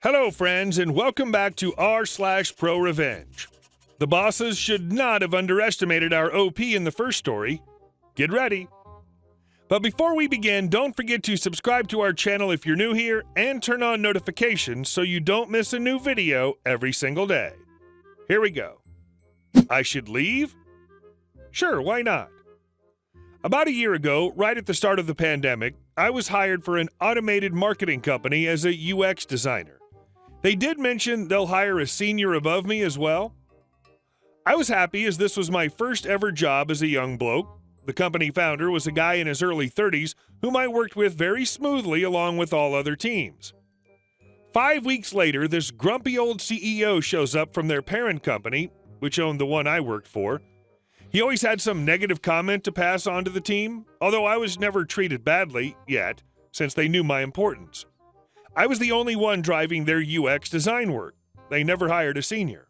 Hello, friends, and welcome back to r/ProRevenge. The bosses should not have underestimated our OP in the first story. Get ready. But before we begin, don't forget to subscribe to our channel if you're new here and turn on notifications so you don't miss a new video every single day. Here we go. I should leave? Sure, why not? About a year ago, right at the start of the pandemic, I was hired for an automated marketing company as a UX designer. They did mention they'll hire a senior above me as well. I was happy as this was my first ever job as a young bloke. The company founder was a guy in his early 30s whom I worked with very smoothly along with all other teams. 5 weeks later, this grumpy old CEO shows up from their parent company, which owned the one I worked for. He always had some negative comment to pass on to the team, although I was never treated badly yet, since they knew my importance. I was the only one driving their UX design work. They never hired a senior.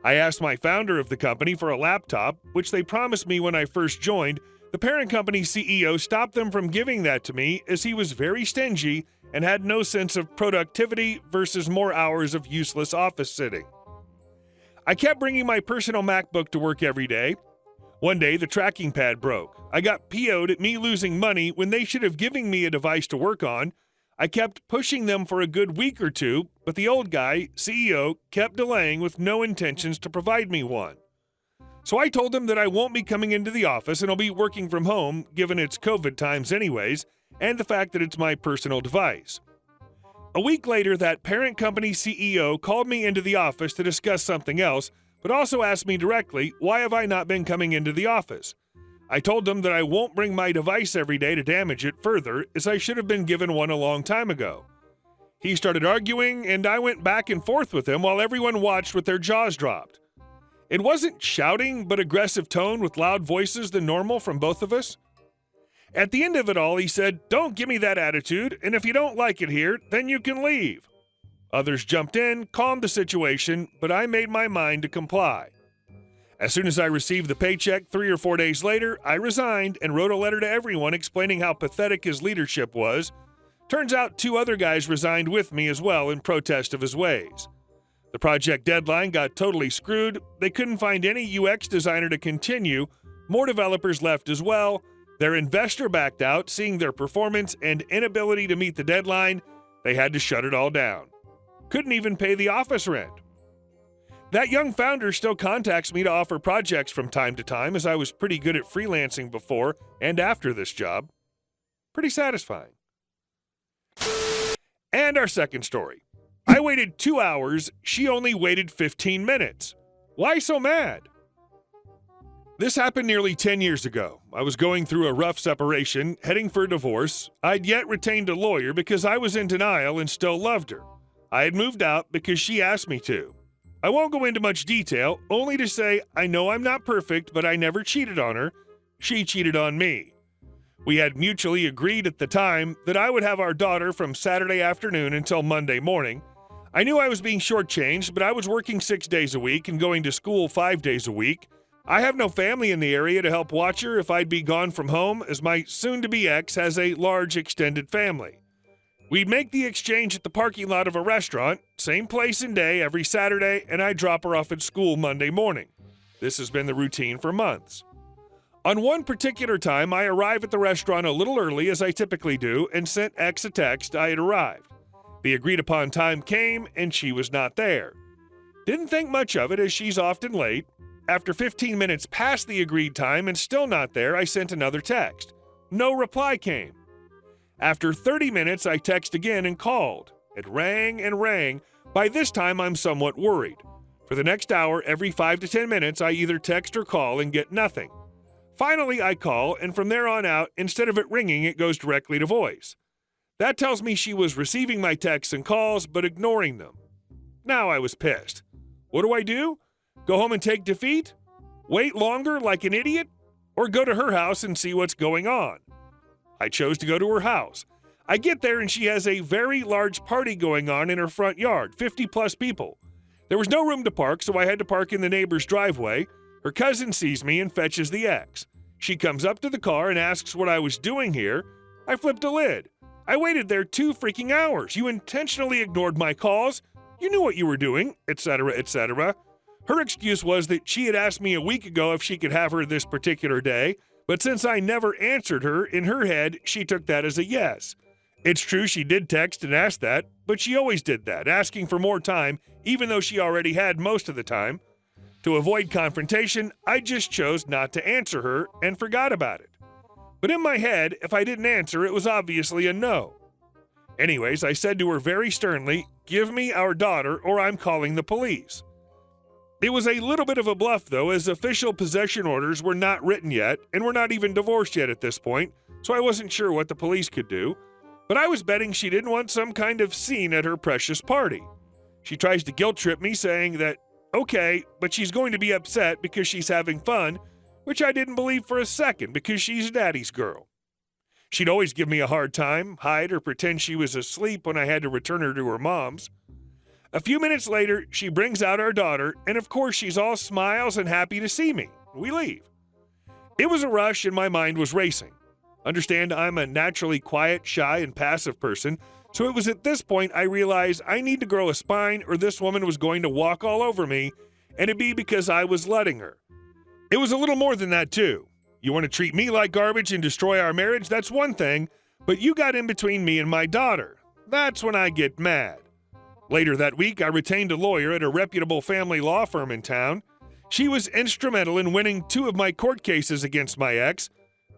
I asked my founder of the company for a laptop, which they promised me when I first joined. The parent company CEO stopped them from giving that to me as he was very stingy and had no sense of productivity versus more hours of useless office sitting. I kept bringing my personal MacBook to work every day. One day, the tracking pad broke. I got PO'd at me losing money when they should have given me a device to work on. I kept pushing them for a good week or two, but the old guy, CEO, kept delaying with no intentions to provide me one. So I told him that I won't be coming into the office and I'll be working from home, given it's COVID times anyways, and the fact that it's my personal device. A week later, that parent company CEO called me into the office to discuss something else, but also asked me directly, why have I not been coming into the office? I told them that I won't bring my device every day to damage it further, as I should have been given one a long time ago. He started arguing, and I went back and forth with him while everyone watched with their jaws dropped. It wasn't shouting, but aggressive tone with loud voices than normal from both of us. At the end of it all, he said, "Don't give me that attitude, and if you don't like it here, then you can leave." Others jumped in, calmed the situation, but I made my mind to comply. As soon as I received the paycheck 3 or 4 days later, I resigned and wrote a letter to everyone explaining how pathetic his leadership was. Turns out 2 other guys resigned with me as well in protest of his ways. The project deadline got totally screwed. They couldn't find any UX designer to continue. More developers left as well. Their investor backed out, seeing their performance and inability to meet the deadline. They had to shut it all down. Couldn't even pay the office rent. That young founder still contacts me to offer projects from time to time, as I was pretty good at freelancing before and after this job. Pretty satisfying. And our second story. I waited 2 hours, she only waited 15 minutes. Why so mad? This happened nearly 10 years ago. I was going through a rough separation, heading for a divorce. I'd yet retained a lawyer because I was in denial and still loved her. I had moved out because she asked me to. I won't go into much detail, only to say I know I'm not perfect, but I never cheated on her. She cheated on me. We had mutually agreed at the time that I would have our daughter from Saturday afternoon until Monday morning. I knew I was being shortchanged, but I was working 6 days a week and going to school 5 days a week. I have no family in the area to help watch her if I'd be gone from home, as my soon-to-be ex has a large extended family. We'd make the exchange at the parking lot of a restaurant, same place and day every Saturday, and I'd drop her off at school Monday morning. This has been the routine for months. On one particular time, I arrived at the restaurant a little early, as I typically do, and sent X a text I had arrived. The agreed-upon time came, and she was not there. Didn't think much of it, as she's often late. After 15 minutes past the agreed time and still not there, I sent another text. No reply came. After 30 minutes, I texted again and called. It rang and rang. By this time, I'm somewhat worried. For the next hour, every 5 to 10 minutes, I either text or call and get nothing. Finally, I call, and from there on out, instead of it ringing, it goes directly to voice. That tells me she was receiving my texts and calls, but ignoring them. Now I was pissed. What do? Go home and take defeat? Wait longer like an idiot? Or go to her house and see what's going on? I chose to go to her house. I get there and she has a very large party going on in her front yard, 50+ people. There was no room to park, so I had to park in the neighbor's driveway. Her cousin sees me and fetches the ex. She comes up to the car and asks what I was doing here. I flipped a lid. I waited there 2 freaking hours. You intentionally ignored my calls. You knew what you were doing, etc., etc. Her excuse was that she had asked me a week ago if she could have her this particular day, but since I never answered her, in her head, she took that as a yes. It's true she did text and ask that, but she always did that, asking for more time, even though she already had most of the time. To avoid confrontation, I just chose not to answer her and forgot about it. But in my head, if I didn't answer, it was obviously a no. Anyways, I said to her very sternly, "Give me our daughter or I'm calling the police." It was a little bit of a bluff, though, as official possession orders were not written yet, and we're not even divorced yet at this point, so I wasn't sure what the police could do. But I was betting she didn't want some kind of scene at her precious party. She tries to guilt trip me, saying that, okay, but she's going to be upset because she's having fun, which I didn't believe for a second because she's daddy's girl. She'd always give me a hard time, hide or pretend she was asleep when I had to return her to her mom's. A few minutes later, she brings out our daughter, and of course she's all smiles and happy to see me. We leave. It was a rush and my mind was racing. Understand, I'm a naturally quiet, shy, and passive person, so it was at this point I realized I need to grow a spine or this woman was going to walk all over me, and it'd be because I was letting her. It was a little more than that, too. You want to treat me like garbage and destroy our marriage? That's one thing, but you got in between me and my daughter. That's when I get mad. Later that week, I retained a lawyer at a reputable family law firm in town. She was instrumental in winning 2 of my court cases against my ex.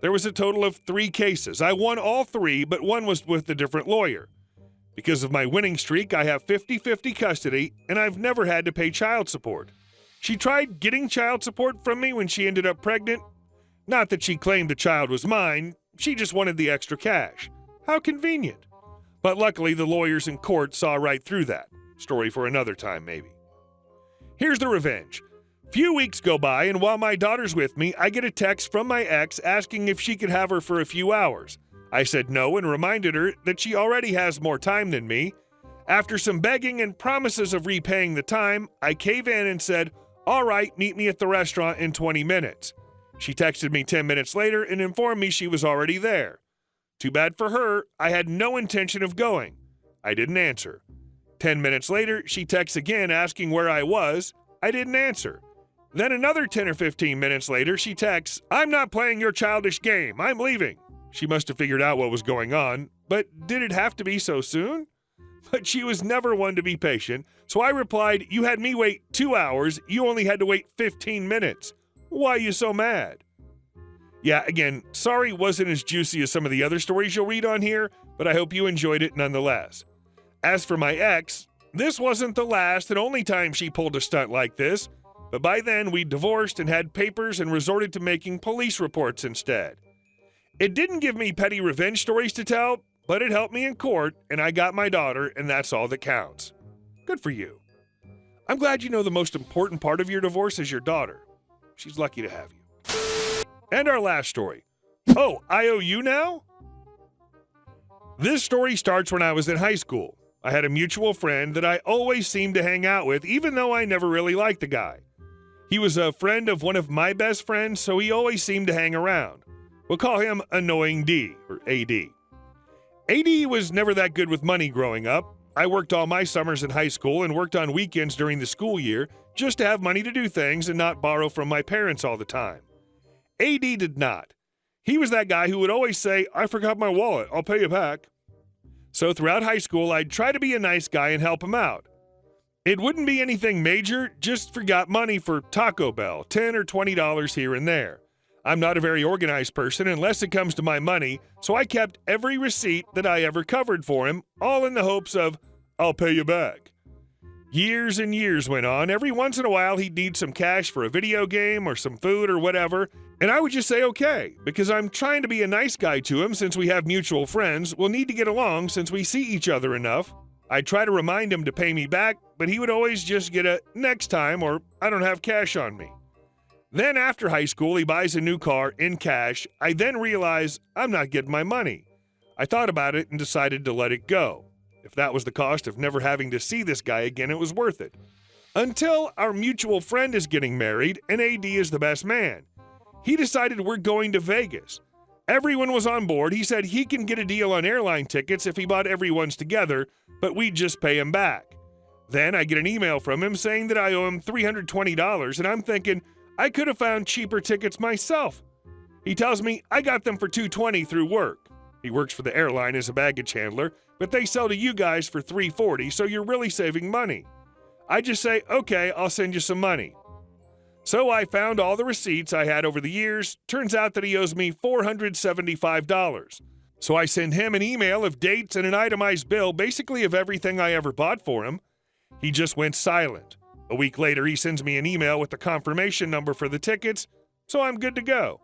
There was a total of 3 cases. I won all 3, but one was with a different lawyer. Because of my winning streak, I have 50-50 custody, and I've never had to pay child support. She tried getting child support from me when she ended up pregnant. Not that she claimed the child was mine, she just wanted the extra cash. How convenient. But luckily, the lawyers in court saw right through that. Story for another time, maybe. Here's the revenge. Few weeks go by, and while my daughter's with me, I get a text from my ex asking if she could have her for a few hours. I said no and reminded her that she already has more time than me. After some begging and promises of repaying the time, I cave in and said, "All right, meet me at the restaurant in 20 minutes. She texted me 10 minutes later and informed me she was already there. Too bad for her, I had no intention of going. I didn't answer. 10 minutes later, she texts again asking where I was. I didn't answer. Then another 10 or 15 minutes later, she texts, "I'm not playing your childish game. I'm leaving." She must have figured out what was going on, but did it have to be so soon? But she was never one to be patient, so I replied, "You had me wait 2 hours. You only had to wait 15 minutes. Why are you so mad?" Yeah, again, sorry wasn't as juicy as some of the other stories you'll read on here, but I hope you enjoyed it nonetheless. As for my ex, this wasn't the last and only time she pulled a stunt like this, but by then we divorced and had papers and resorted to making police reports instead. It didn't give me petty revenge stories to tell, but it helped me in court, and I got my daughter, and that's all that counts. Good for you. I'm glad you know the most important part of your divorce is your daughter. She's lucky to have you. And our last story. Oh, I owe you now? This story starts when I was in high school. I had a mutual friend that I always seemed to hang out with, even though I never really liked the guy. He was a friend of one of my best friends, so he always seemed to hang around. We'll call him Annoying D, or AD. AD was never that good with money growing up. I worked all my summers in high school and worked on weekends during the school year just to have money to do things and not borrow from my parents all the time. AD did not. He was that guy who would always say, "I forgot my wallet, I'll pay you back." So throughout high school, I'd try to be a nice guy and help him out. It wouldn't be anything major, just forgot money for Taco Bell, $10 or $20 here and there. I'm not a very organized person unless it comes to my money, so I kept every receipt that I ever covered for him, all in the hopes of, "I'll pay you back." Years and years went on. Every once in a while, he'd need some cash for a video game or some food or whatever, and I would just say okay, because I'm trying to be a nice guy to him since we have mutual friends. We'll need to get along since we see each other enough. I'd try to remind him to pay me back, but he would always just get a "next time" or "I don't have cash on me." Then after high school, he buys a new car in cash. I then realize I'm not getting my money. I thought about it and decided to let it go. If that was the cost of never having to see this guy again, it was worth it. Until our mutual friend is getting married and AD is the best man. He decided we're going to Vegas. Everyone was on board. He said he can get a deal on airline tickets if he bought everyone's together, but we'd just pay him back. Then I get an email from him saying that I owe him $320, and I'm thinking I could have found cheaper tickets myself. He tells me I got them for $220 through work. He works for the airline as a baggage handler, but they sell to you guys for $340, so you're really saving money. I just say, okay, I'll send you some money. So I found all the receipts I had over the years. Turns out that he owes me $475. So I send him an email of dates and an itemized bill, basically of everything I ever bought for him. He just went silent. A week later, he sends me an email with the confirmation number for the tickets, so I'm good to go.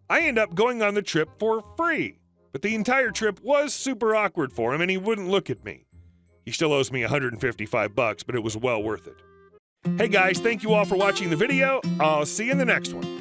I end up going on the trip for free, but the entire trip was super awkward for him and he wouldn't look at me. He still owes me $155, but it was well worth it. Hey guys, thank you all for watching the video. I'll see you in the next one.